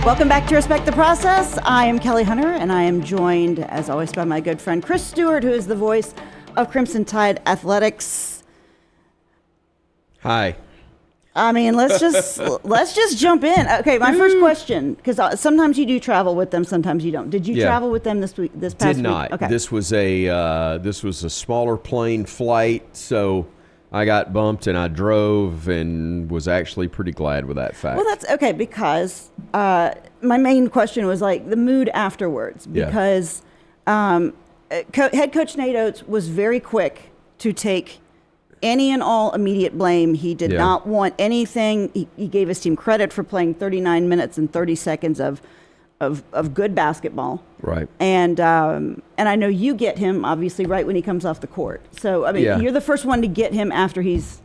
Welcome back to Respect the Process. I am Kelly Hunter, and I am joined, as always, by my good friend Chris Stewart, who is the voice of Crimson Tide Athletics. Hi. I mean, let's just jump in. Okay, my first question, because sometimes you do travel with them, sometimes you don't. Did you travel with them this past week? Did not. Okay. This was a smaller plane flight, so I got bumped and I drove and was actually pretty glad with that fact. Well, that's okay, because my main question was like the mood afterwards, because head coach Nate Oates was very quick to take any and all immediate blame. He did not want anything. He gave his team credit for playing 39 minutes and 30 seconds of good basketball. Right. And I know you get him, obviously, right when he comes off the court. So, I mean, you're the first one to get him after he's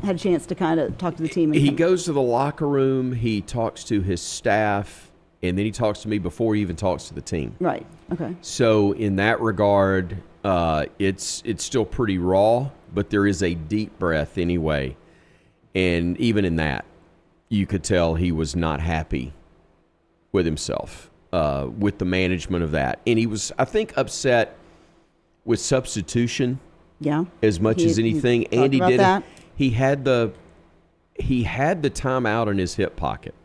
had a chance to kind of talk to the team. He goes to the locker room, he talks to his staff, and then he talks to me before he even talks to the team. Right. Okay. So in that regard, it's still pretty raw, but there is a deep breath anyway. And even in that, you could tell he was not happy with himself, with the management of that. And he was, I think, upset with substitution as much as anything. And he did that. He had the timeout in his hip pocket.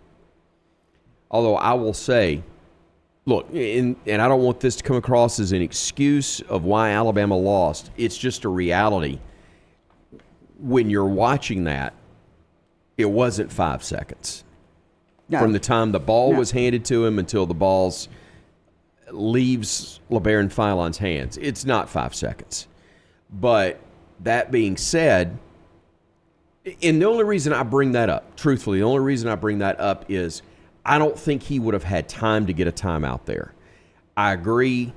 Although I will say, look, and I don't want this to come across as an excuse of why Alabama lost. It's just a reality. When you're watching that, it wasn't 5 seconds. No. From the time the ball was handed to him until the ball leaves LeBaron Philon's hands. It's not 5 seconds. But that being said, and the only reason I bring that up, truthfully, the only reason I bring that up is I don't think he would have had time to get a timeout there. I agree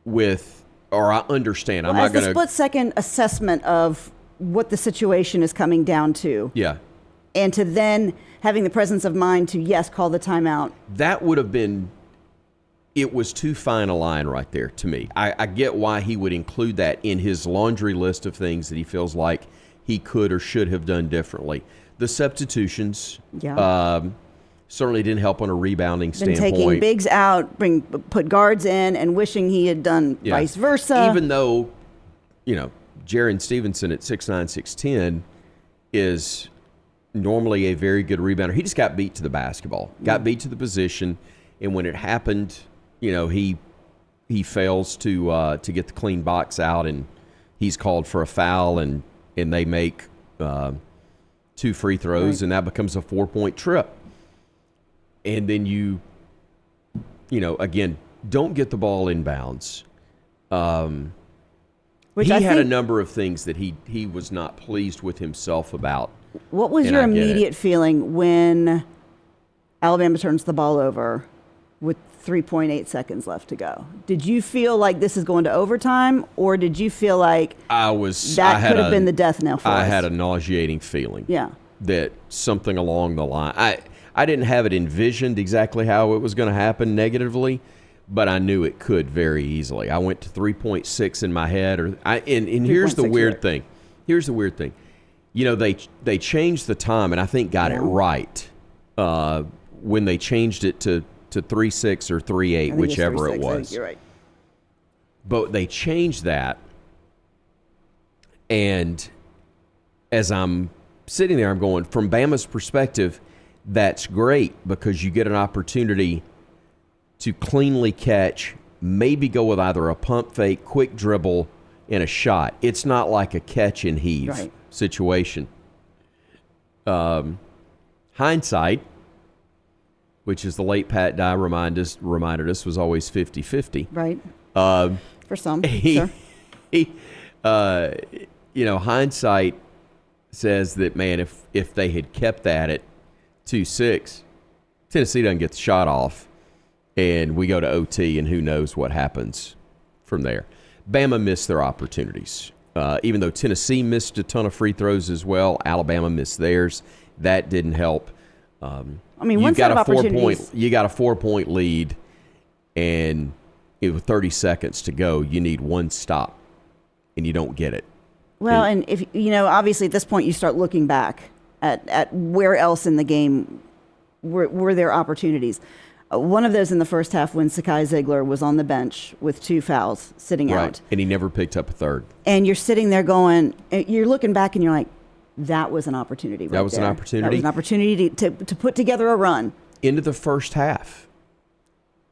with, or I understand. Well, I'm not going to. As the split-second assessment of what the situation is coming down to. Yeah. And to then having the presence of mind to, yes, call the timeout. That would have been, it was too fine a line right there to me. I get why he would include that in his laundry list of things that he feels like he could or should have done differently. The substitutions certainly didn't help on a rebounding standpoint. Taking bigs out, put guards in, and wishing he had done vice versa. Even though, Jaron Stevenson at 6'9", 6'10", is normally a very good rebounder. He just got beat to the basketball, got beat to the position, and when it happened, he fails to get the clean box out, and he's called for a foul, and they make 2 free throws, and that becomes a 4-point trip. And then you again, don't get the ball inbounds. He had a number of things that he was not pleased with himself about. What was your immediate feeling when Alabama turns the ball over with 3.8 seconds left to go? Did you feel like this is going to overtime, or did you feel like that could have been the death knell for us? I had a nauseating feeling. Yeah. That something along the line. I didn't have it envisioned exactly how it was going to happen negatively, but I knew it could very easily. I went to 3.6 in my head, and here's the weird thing. Here's the weird thing. They changed the time, and I think got it right when they changed it to 3.6 or 3.8, whichever it was. I think you're right. But they changed that, and as I'm sitting there, I'm going, from Bama's perspective, that's great because you get an opportunity to cleanly catch, maybe go with either a pump fake, quick dribble, and a shot. It's not like a catch and heave situation. Hindsight, which is the late Pat Dye reminded us, was always 50-50. Right. For some, sure. Hindsight says that, man, if they had kept that at 2-6, Tennessee doesn't get the shot off, and we go to OT, and who knows what happens from there. Bama missed their opportunities. Even though Tennessee missed a ton of free throws as well, Alabama missed theirs. That didn't help. You got a 4-point lead, and with 30 seconds to go, you need one stop, and you don't get it. Well, and if obviously at this point you start looking back at where else in the game were there opportunities. One of those in the first half when Sakai Ziegler was on the bench with 2 fouls sitting out. And he never picked up a third. And you're sitting there going, you're looking back and you're like, that was an opportunity right there. That was an opportunity. That was an opportunity to put together a run. Into the first half,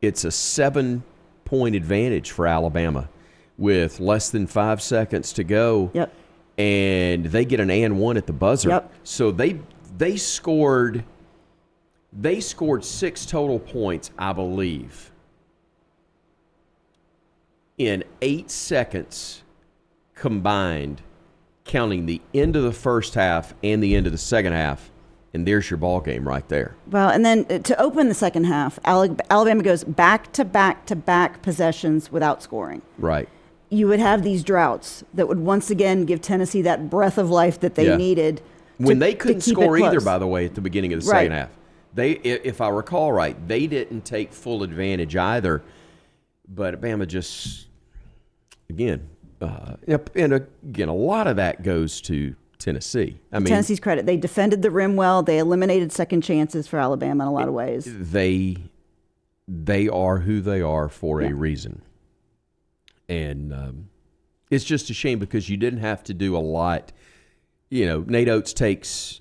it's a 7-point advantage for Alabama with less than 5 seconds to go. Yep. And they get an and one at the buzzer. Yep. So they scored 6 total points, I believe, in 8 seconds combined, counting the end of the first half and the end of the second half. And there's your ball game right there. Well, and then to open the second half, Alabama goes back to back possessions without scoring. Right. You would have these droughts that would once again give Tennessee that breath of life that they needed. When they couldn't to keep score it close. either, by the way, at the beginning of the second half. They, if I recall right, they didn't take full advantage either. But Alabama just, again, and again, a lot of that goes to Tennessee. I mean, Tennessee's credit. They defended the rim well. They eliminated second chances for Alabama in a lot of ways. They are who they are for a reason. And it's just a shame because you didn't have to do a lot. You know, Nate Oates takes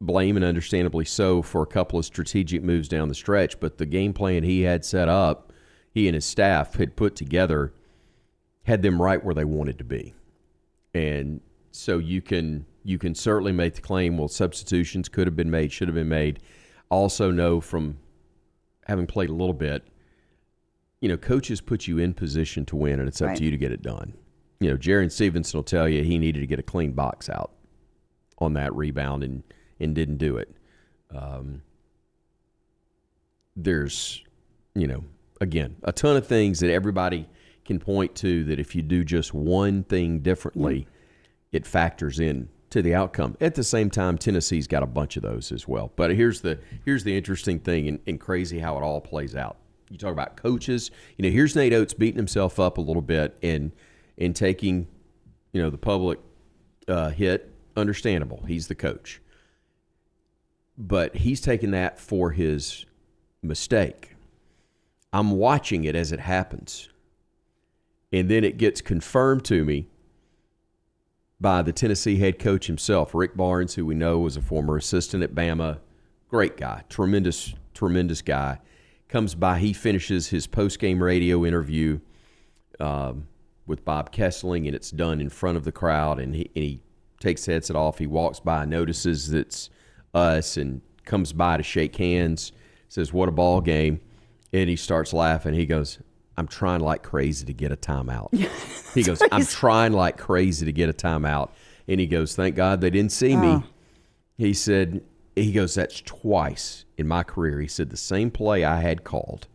blame, and understandably so, for a couple of strategic moves down the stretch, but the game plan he had set up, he and his staff had put together, had them right where they wanted to be. And so you can certainly make the claim, well, substitutions could have been made, should have been made. Also know from having played a little bit, you know, coaches put you in position to win, and it's up to you to get it done. You know, Jaron Stevenson will tell you he needed to get a clean box out on that rebound and didn't do it. There's, you know, again, a ton of things that everybody can point to that if you do just one thing differently, it factors in to the outcome. At the same time, Tennessee's got a bunch of those as well. But here's the interesting thing and crazy how it all plays out. You talk about coaches. You know, here's Nate Oates beating himself up a little bit and taking, you know, the public hit. Understandable. He's the coach. But he's taking that for his mistake. I'm watching it as it happens. And then it gets confirmed to me by the Tennessee head coach himself, Rick Barnes, who we know was a former assistant at Bama. Great guy. Tremendous guy. Comes by, he finishes his post-game radio interview with Bob Kessling, and it's done in front of the crowd, and he takes the headset off. He walks by, notices it's us, and comes by to shake hands, says, "What a ball game." And he starts laughing. He goes, "I'm trying like crazy to get a timeout." He goes, "I'm trying like crazy to get a timeout." And he goes, "Thank God they didn't see me." He goes, "That's twice in my career." He said, "The same play I had called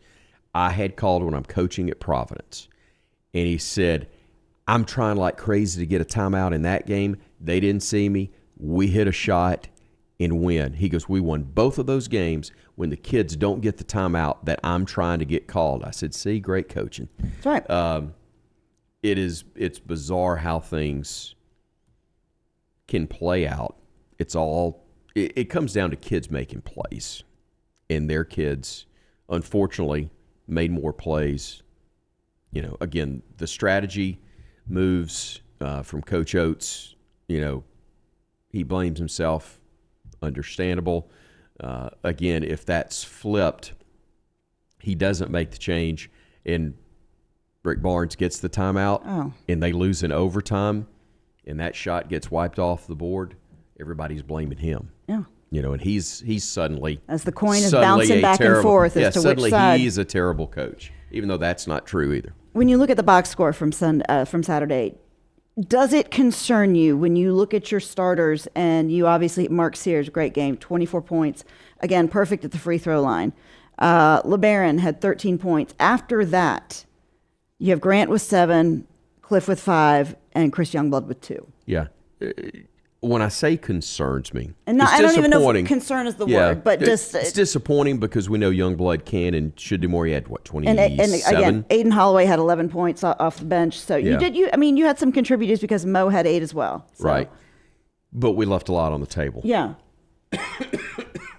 when I'm coaching at Providence." And he said, "I'm trying like crazy to get a timeout in that game. They didn't see me. We hit a shot and win." He goes, "We won both of those games when the kids don't get the timeout that I'm trying to get called." I said, "See, great coaching." That's right. It's bizarre how things can play out. It comes down to kids making plays, and their kids, unfortunately, made more plays. You know, again, the strategy moves from Coach Oates. You know, he blames himself. Understandable. Again, if that's flipped, he doesn't make the change, and Rick Barnes gets the timeout, and they lose in overtime, and that shot gets wiped off the board. Everybody's blaming him. Yeah. You know, and he's suddenly, as the coin is bouncing back and forth as to which side. Suddenly he's a terrible coach, even though that's not true either. When you look at the box score from Saturday, does it concern you when you look at your starters and you obviously, Mark Sears, great game, 24 points. Again, perfect at the free throw line. LeBaron had 13 points. After that, you have Grant with 7, Cliff with 5, and Chris Youngblood with 2. Yeah. When I say concerns me, and I don't even know if concern is the word, but just it's disappointing because we know Youngblood can and should do more. He had 27. And again, Aiden Holloway had 11 points off the bench. So you had some contributors because Mo had 8 as well. So. Right, but we left a lot on the table. Yeah.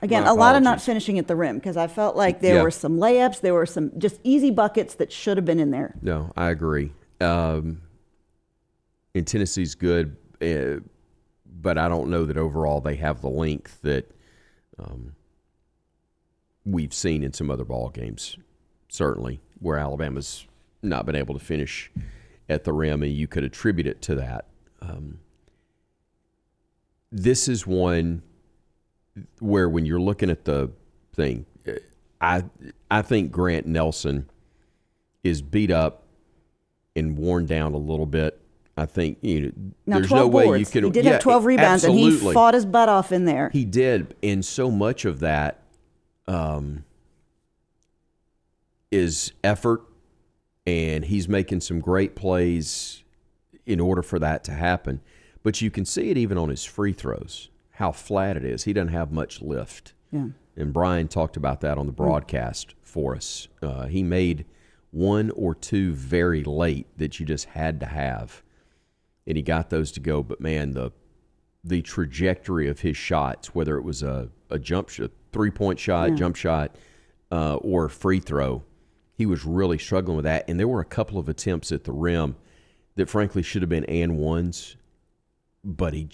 Again, My a lot of not apologies. finishing at the rim because I felt like there were some layups. There were some just easy buckets that should have been in there. No, I agree. And Tennessee's good, but I don't know that overall they have the length that we've seen in some other ball games, certainly, where Alabama's not been able to finish at the rim, and you could attribute it to that. This is one where when you're looking at the thing, I think Grant Nelson is beat up and worn down a little bit. I think Now, there's 12 no way boards. you can. He did have 12 rebounds, absolutely. and he fought his butt off in there. He did, and so much of that is effort, and he's making some great plays in order for that to happen. But you can see it even on his free throws, how flat it is. He doesn't have much lift. Yeah. And Brian talked about that on the broadcast for us. He made one or two very late that you just had to have, and he got those to go. But, man, the trajectory of his shots, whether it was a jump shot, three-point shot, jump shot, or a free throw, he was really struggling with that. And there were a couple of attempts at the rim that, frankly, should have been and ones, but he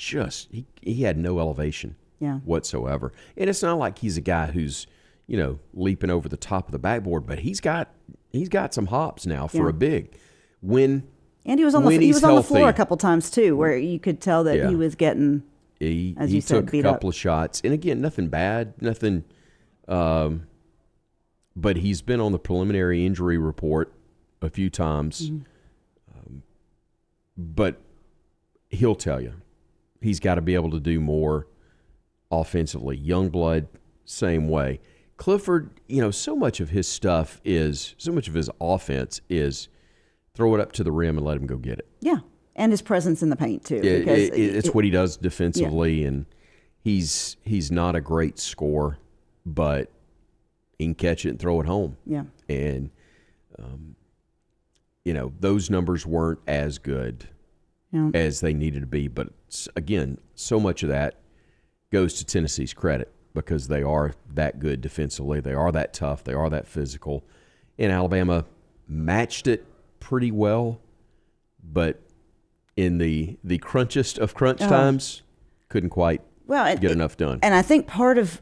had no elevation whatsoever. And it's not like he's a guy who's, leaping over the top of the backboard, but he's got some hops now for a big. And he was on the floor a couple times too, where you could tell that he was getting, he as you said, took beat a couple up. of shots. And again, nothing bad, nothing. But he's been on the preliminary injury report a few times. But he'll tell you, he's got to be able to do more offensively. Youngblood, same way. Clifford, so much of his offense is throw it up to the rim and let him go get it. Yeah, and his presence in the paint too. It's what he does defensively, and he's not a great scorer, but he can catch it and throw it home. Yeah. And, those numbers weren't as good as they needed to be. But, again, so much of that goes to Tennessee's credit because they are that good defensively. They are that tough. They are that physical. And Alabama matched it pretty well, but in the crunchest of crunch times, couldn't quite get enough done. And I think part of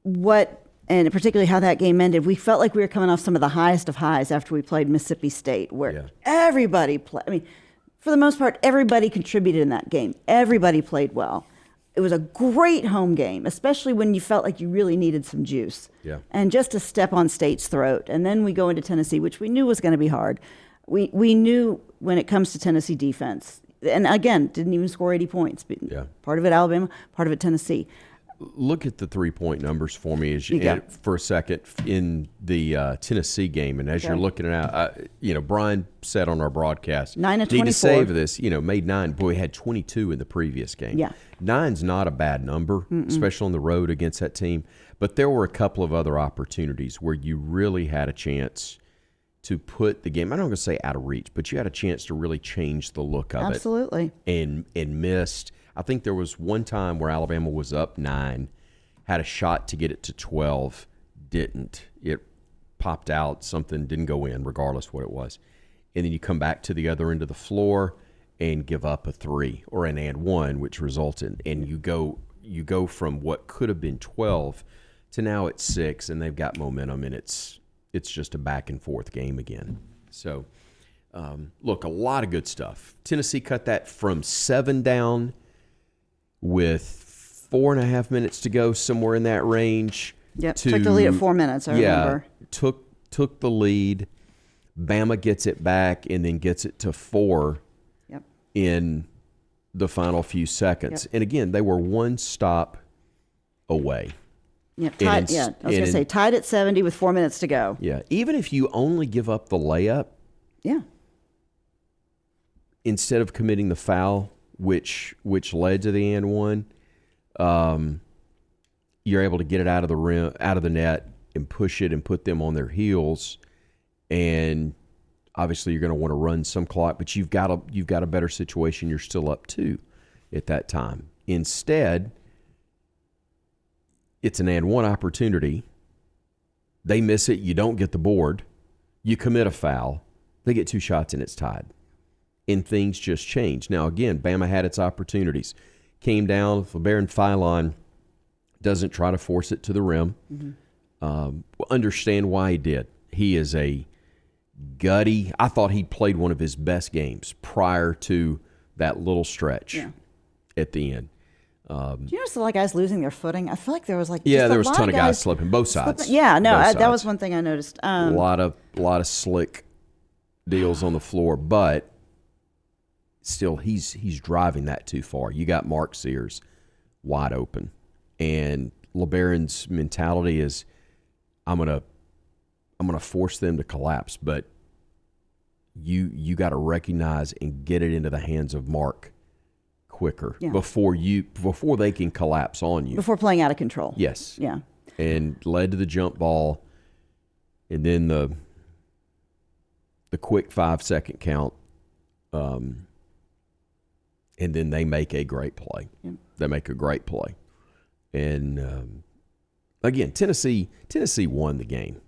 what, and particularly how that game ended, we felt like we were coming off some of the highest of highs after we played Mississippi State, where everybody played. I mean, for the most part, everybody contributed in that game. Everybody played well. It was a great home game, especially when you felt like you really needed some juice. Yeah. And just to step on State's throat. And then we go into Tennessee, which we knew was going to be hard. We knew when it comes to Tennessee defense, and again, didn't even score 80 points. Part of it Alabama, part of it Tennessee. Look at the 3-point numbers for me for a second in the Tennessee game, and as you're looking at Brian said on our broadcast, 9 of 24. Need to save this. Made 9. Boy, had 22 in the previous game. Yeah, 9's not a bad number, especially on the road against that team. But there were a couple of other opportunities where you really had a chance to put the game. I'm not going to say out of reach, but you had a chance to really change the look of absolutely. And missed. I think there was one time where Alabama was up 9, had a shot to get it to 12, didn't. It popped out, something didn't go in, regardless what it was. And then you come back to the other end of the floor and give up a 3 or an and 1, which resulted. And you go from what could have been 12 to now it's 6, and they've got momentum, and it's just a back and forth game again. So, look, a lot of good stuff. Tennessee cut that from 7 down with 4.5 minutes to go, somewhere in that range. Yep, took the lead at 4 minutes, I remember. Took the lead. Bama gets it back and then gets it to 4 in the final few seconds. And again, they were one stop away. Yep, I was going to say tied at 70 with 4 minutes to go. Yeah, even if you only give up the layup, instead of committing the foul, which led to the and 1, you're able to get it out of the rim, out of the net, and push it and put them on their heels. And obviously, you're going to want to run some clock, but you've got a better situation. You're still up 2 at that time. Instead, it's an and one opportunity. They miss it. You don't get the board. You commit a foul. They get 2 shots and it's tied. And things just change. Now, again, Bama had its opportunities. Came down. LeBaron Philon doesn't try to force it to the rim. Understand why he did. He is a gutty. I thought he played one of his best games prior to that little stretch at the end. Do you notice a lot of guys losing their footing? I feel like there was there was a ton of guys slipping, both sides. That was one thing I noticed. A lot of slick deals on the floor, but still he's driving that too far. You got Mark Sears wide open, and LeBaron's mentality is, I'm gonna force them to collapse, but you got to recognize and get it into the hands of Mark quicker before they can collapse on you. Before playing out of control. Yes. Yeah. And led to the jump ball, and then the quick 5-second count, and then they make a great play. Yeah. They make a great play, and again, Tennessee won the game.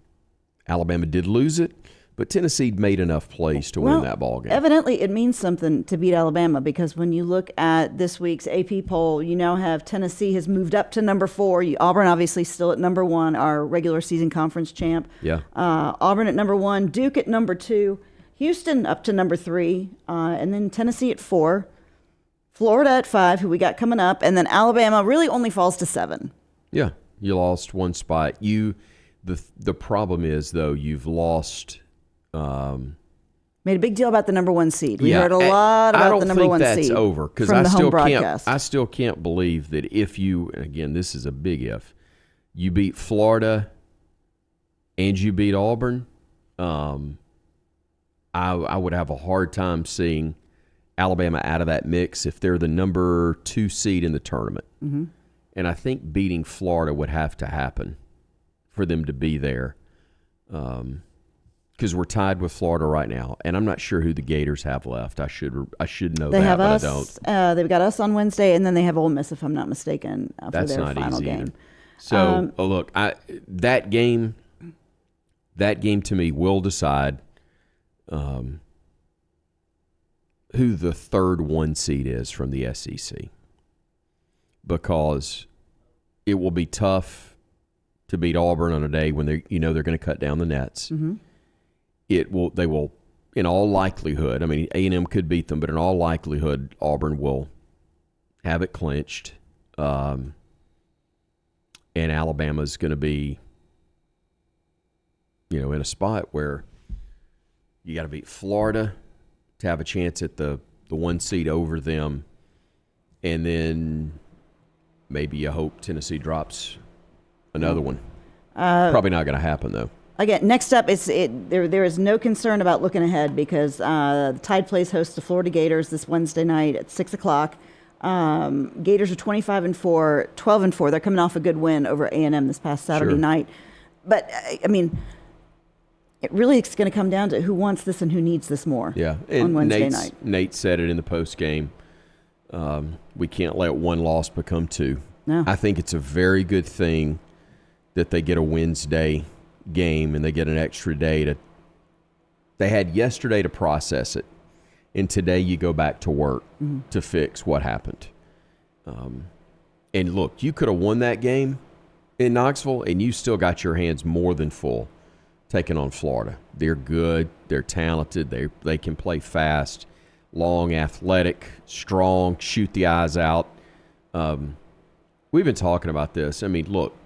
Alabama did lose it, but Tennessee made enough plays to win that ball game. Evidently, it means something to beat Alabama, because when you look at this week's AP poll, you now have Tennessee has moved up to number 4. Auburn obviously still at number 1, our regular season conference champ. Yeah. Auburn at number 1, Duke at number 2, Houston up to number 3, and then Tennessee at 4, Florida at 5, who we got coming up, and then Alabama really only falls to 7. Yeah, you lost one spot. The problem is, though, you've lost. Made a big deal about the number 1 seed. We heard a lot about the number 1 seed. I don't think that's over, because I still can't believe that if you, and again, this is a big if, you beat Florida and you beat Auburn, I would have a hard time seeing Alabama out of that mix if they're the number 2 seed in the tournament. Mm-hmm. And I think beating Florida would have to happen for them to be there, because we're tied with Florida right now, and I'm not sure who the Gators have left. I should know that, but I don't. They've got us on Wednesday, and then they have Ole Miss, if I'm not mistaken, for their final game. Either. So look, that game to me will decide who the third 1 seed is from the SEC, because it will be tough to beat Auburn on a day when they're going to cut down the nets. Mm-hmm. They will, in all likelihood, I mean, A&M could beat them, but in all likelihood, Auburn will have it clinched. And Alabama's going to be, in a spot where you got to beat Florida to have a chance at the 1 seed over them. And then maybe you hope Tennessee drops another one. Probably not going to happen, though. Again, next up, there is no concern about looking ahead, because the Tide plays host to Florida Gators this Wednesday night at 6 o'clock. Gators are 25-4, 12-4. They're coming off a good win over A&M this past Saturday night. But, I mean, it really is going to come down to who wants this and who needs this more on Wednesday night. Nate said it in the post game. We can't let 1 loss become 2. No. I think it's a very good thing that they get a Wednesday game and they get an extra day they had yesterday to process it, and today you go back to work to fix what happened. And look, you could have won that game in Knoxville, and you still got your hands more than full taking on Florida. They're good, they're talented, they can play fast, long, athletic, strong, shoot the eyes out. We've been talking about this. I mean, look,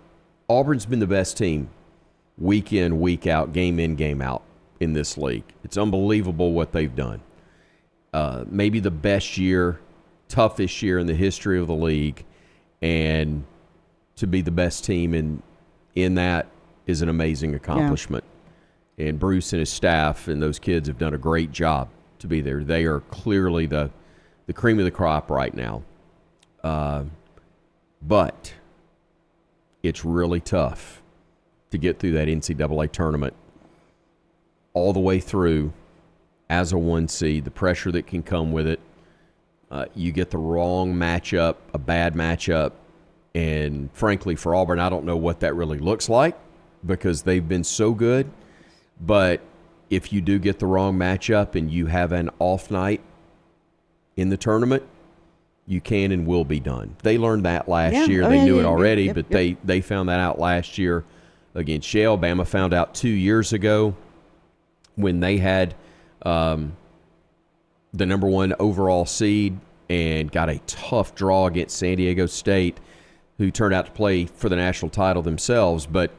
Auburn's been the best team week in, week out, game in, game out in this league. It's unbelievable what they've done. Maybe the best year, toughest year in the history of the league, and to be the best team in that is an amazing accomplishment. Yeah. And Bruce and his staff and those kids have done a great job to be there. They are clearly the cream of the crop right now. But it's really tough to get through that NCAA tournament all the way through as a 1 seed, the pressure that can come with it. You get the wrong matchup, a bad matchup, And frankly, for Auburn, I don't know what that really looks like because they've been so good. But if you do get the wrong matchup and you have an off night in the tournament, you can and will be done. They learned that last year. They knew it already, but they found that out last year against Yale. Bama found out 2 years ago when they had the number 1 overall seed and got a tough draw against San Diego State, who turned out to play for the national title themselves. But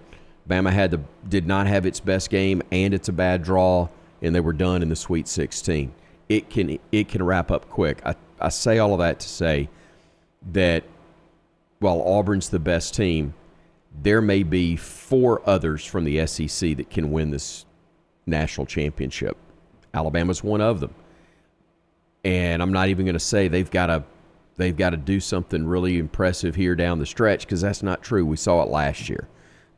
Bama did not have its best game, and it's a bad draw, and they were done in the Sweet 16. It can wrap up quick. I say all of that to say that while Auburn's the best team, there may be 4 others from the SEC that can win this national championship. Alabama's one of them. And I'm not even going to say they've got to do something really impressive here down the stretch, because that's not true. We saw it last year.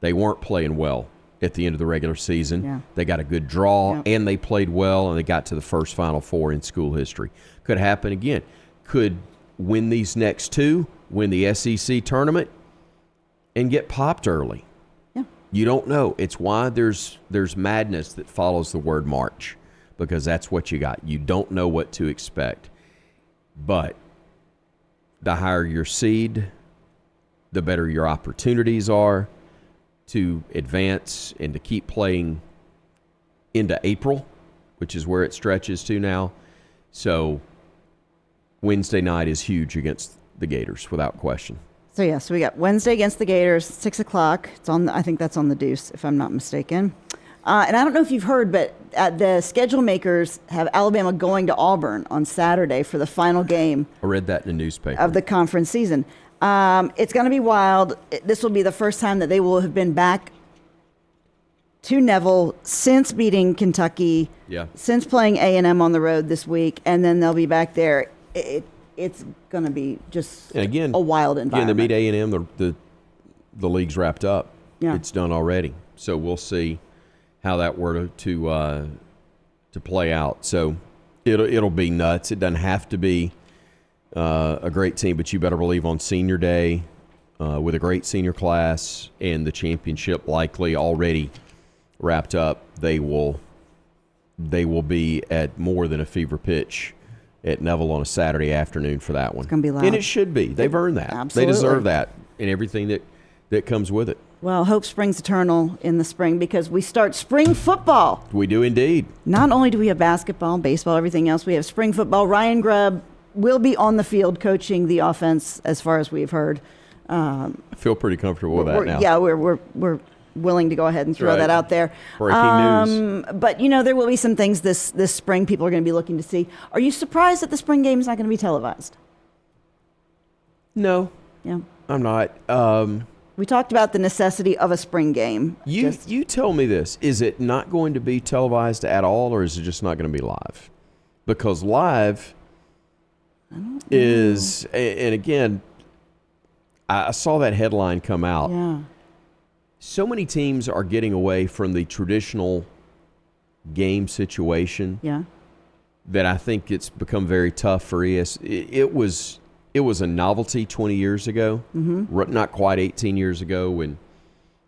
They weren't playing well at the end of the regular season. Yeah. They got a good draw, and they played well, and they got to the first Final Four in school history. Could happen again. Could win these next 2, win the SEC tournament, and get popped early. Yeah. You don't know. It's why there's madness that follows the word March, because that's what you got. You don't know what to expect. But the higher your seed, the better your opportunities are to advance and to keep playing into April, which is where it stretches to now. So Wednesday night is huge against the Gators, without question. So we got Wednesday against the Gators, 6 o'clock. It's on. I think that's on the Deuce, if I'm not mistaken. And I don't know if you've heard, but the schedule makers have Alabama going to Auburn on Saturday for the final game. I read that in the newspaper. Of the conference season. It's going to be wild. This will be the first time that they will have been back to Neville since beating Kentucky, since playing A&M on the road this week, and then they'll be back there. It's going to be just a wild environment. Again, they beat A&M. The league's wrapped up. Yeah. It's done already. So we'll see how that were to play out. So it'll be nuts. It doesn't have to be a great team, but you better believe on senior day with a great senior class and the championship likely already wrapped up, they will be at more than a fever pitch at Neville on a Saturday afternoon for that one. It's going to be loud. And it should be. They've earned that. Absolutely. They deserve that and everything that comes with it. Well, hope springs eternal in the spring, because we start spring football. We do indeed. Not only do we have basketball, baseball, everything else, we have spring football. Ryan Grubb will be on the field coaching the offense, as far as we've heard. I feel pretty comfortable with that now. Yeah, we're willing to go ahead and throw that out there. Breaking news. But, there will be some things this spring people are going to be looking to see. Are you surprised that the spring game is not going to be televised? No. Yeah. I'm not. We talked about the necessity of a spring game. You tell me this. Is it not going to be televised at all, or is it just not going to be live? Because live is, and again, I saw that headline come out. Yeah. So many teams are getting away from the traditional game situation. Yeah. That I think it's become very tough for ES. It was a novelty 20 years ago, not quite 18 years ago, when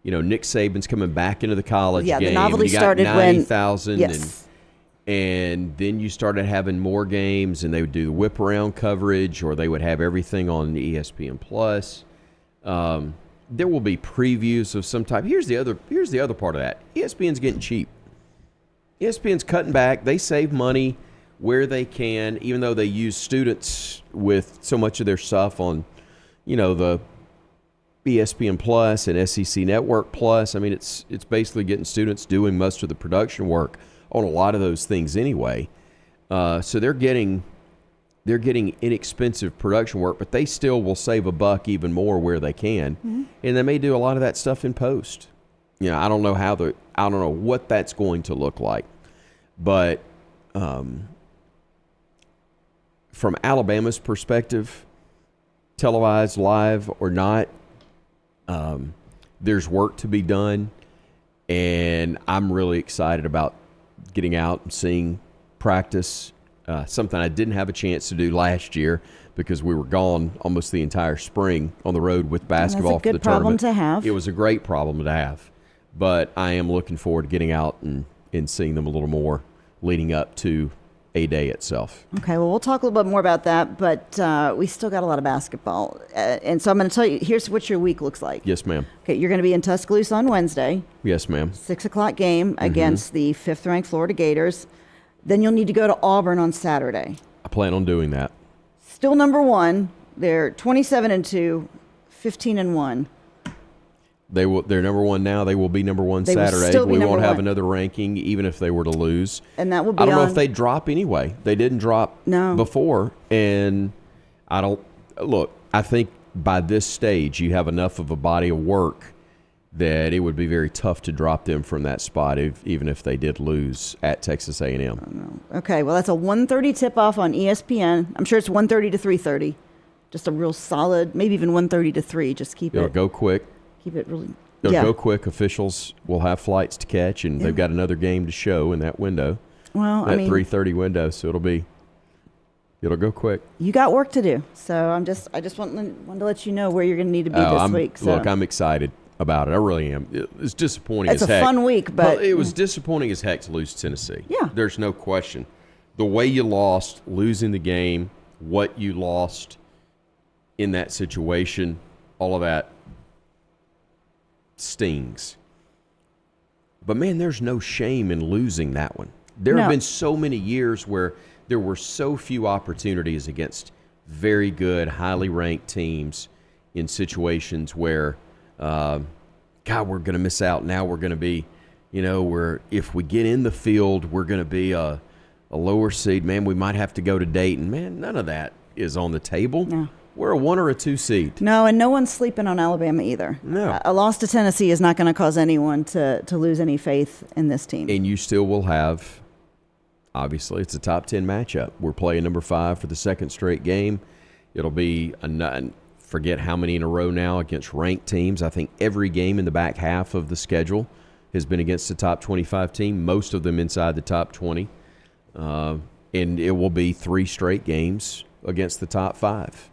Nick Saban's coming back into the college game. The novelty started 90,000 when and then you started having more games, and they would do the whip around coverage, or they would have everything on ESPN Plus. There will be previews of some type. Here's the other part of that. ESPN's getting cheap. ESPN's cutting back. They save money where they can, even though they use students with so much of their stuff on, the ESPN Plus and SEC Network Plus. I mean, it's basically getting students doing most of the production work on a lot of those things anyway. So they're getting inexpensive production work, but they still will save a buck even more where they can, and they may do a lot of that stuff in post. I don't know I don't know what that's going to look like, but from Alabama's perspective, televised, live or not, there's work to be done, and I'm really excited about getting out and seeing practice something I didn't have a chance to do last year because we were gone almost the entire spring on the road with basketball for the That's a good problem tournament. to have. It was a great problem to have. But I am looking forward to getting out and seeing them a little more leading up to a day itself. Okay, well, we'll talk a little bit more about that, but we still got a lot of basketball. And so I'm going to tell you, here's what your week looks like. Yes, ma'am. Okay, you're going to be in Tuscaloosa on Wednesday. Yes, ma'am. 6 o'clock game against the 5th-ranked Florida Gators. Then you'll need to go to Auburn on Saturday. I plan on doing that. Still number one. They're 27-2, 15-1. They're number one now. They will be number one They will Saturday. still be We number won't have one. another ranking, even if they were to lose. And that will be I don't know on- if they drop anyway. They didn't drop No. before, and I don't look. I think by this stage, you have enough of a body of work that it would be very tough to drop them from that spot, even if they did lose at Texas A&M. Okay, well, that's a 1:30 tip-off on ESPN. I'm sure it's 1:30 to 3:30. Just a real solid, maybe even 1:30 to 3. Just keep It'll it go quick. Keep it really. It'll yeah. go quick. Officials will have flights to catch, and they've got another game to show in that window. Well, That I mean, 3:30 window, so it'll go quick. you got work to do. So I just wanted to let you know where you're going to need to be this week. So. Look, I'm excited about it. I really am. It's disappointing It's as a heck. fun week, but- Well, it was disappointing as heck to lose to Tennessee. Yeah. There's no question. The way you lost, losing the game, what you lost in that situation, all of that stings. But, man, there's no shame in losing that one. There have No. been so many years where there were so few opportunities against very good, highly ranked teams in situations where, God, we're going to miss out. Now we're going to be, if we get in the field, we're going to be a lower seed. Man, we might have to go to Dayton. Man, none of that is on the table. No. We're a 1 or a 2 seed. No, and no one's sleeping on Alabama either. No. A loss to Tennessee is not going to cause anyone to lose any faith in this team. And you still will have, obviously, it's a top 10 matchup. We're playing number 5 for the second straight game. It'll be, forget how many in a row now against ranked teams. I think every game in the back half of the schedule has been against the top 25 team, most of them inside the top 20. And it will be 3 straight games against the top 5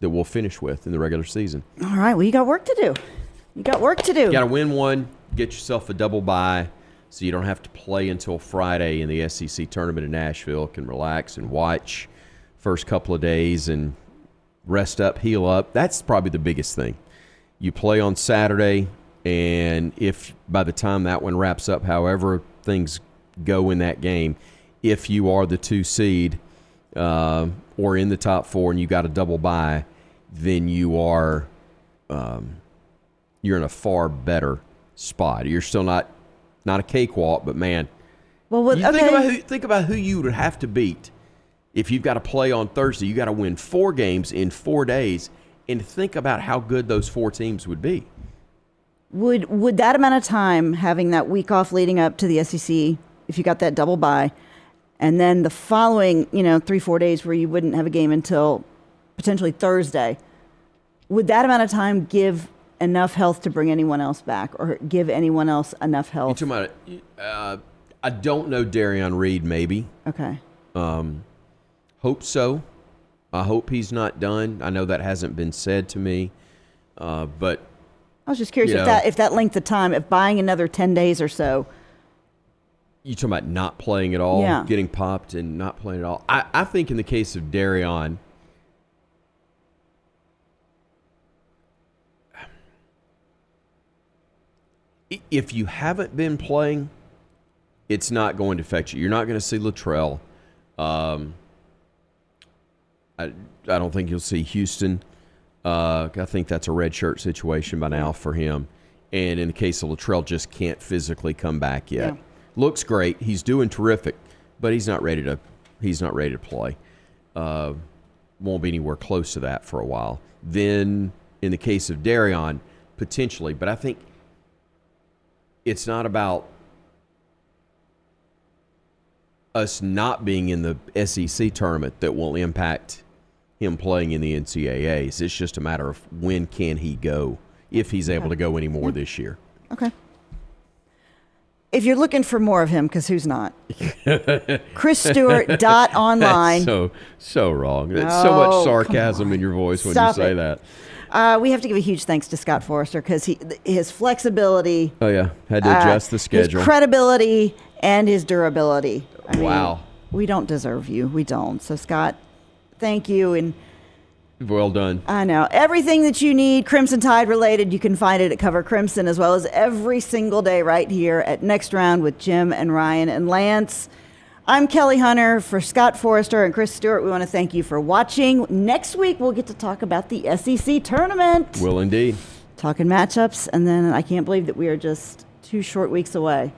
that we'll finish with in the regular season. All right, well, you got work to do. You got work to do. You got to win one, get yourself a double bye so you don't have to play until Friday in the SEC tournament in Nashville. Can relax and watch first couple of days and rest up, heal up. That's probably the biggest thing. You play on Saturday, and if by the time that one wraps up, however things go in that game, if you are the 2 seed or in the top 4 and you got a double bye, then you are you're in a far better spot. You're still not a cakewalk, but man, Well, think about who you would have to beat if you've got to play on Thursday. You got to win 4 games in 4 days, and think about how good those 4 teams would be. Would that amount of time, having that week off leading up to the SEC, if you got that double bye, and then the following, 3-4 days where you wouldn't have a game until potentially Thursday, would that amount of time give enough health to bring anyone else back, or give anyone else enough health? You're talking about, I don't know Darion Reed, maybe. Okay. Hope so. I hope he's not done. I know that hasn't been said to me, but I was just curious You if know. that length of time, if buying another 10 days or so. you talking about not playing at all, Yeah. getting popped and not playing at all. I think in the case of Darion, if you haven't been playing, it's not going to affect you. You're not going to see Latrell. I don't think you'll see Houston. I think that's a red shirt situation by now for him. And in the case of Latrell, just can't physically come back yet. Yeah. Looks great. He's doing terrific, but he's not ready to play. Won't be anywhere close to that for a while. Then in the case of Darion, potentially, but I think it's not about us not being in the SEC tournament that will impact him playing in the NCAAs. It's just a matter of when can he go, if he's able to go anymore this year. Okay. if you're looking for more of him, because who's not? ChrisStewart.online. That's so wrong. There's so much sarcasm in your voice when you say that. We have to give a huge thanks to Scott Forrester because his flexibility. Oh, yeah. Had to adjust the schedule. His credibility and his durability. I wow. mean, we don't deserve you. We don't. So, Scott, thank you. And well done. I know. Everything that you need, Crimson Tide related, you can find it at Cover Crimson, as well as every single day right here at Next Round with Jim and Ryan and Lance. I'm Kelly Hunter. For Scott Forrester and Chris Stewart, we want to thank you for watching. Next week, we'll get to talk about the SEC tournament. Will indeed. Talking matchups, and then I can't believe that we are just 2 short weeks away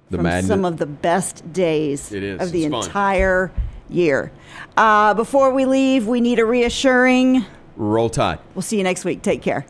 from some of the best days of the entire year. Before we leave, we need a reassuring Roll Tide. We'll see you next week. Take care.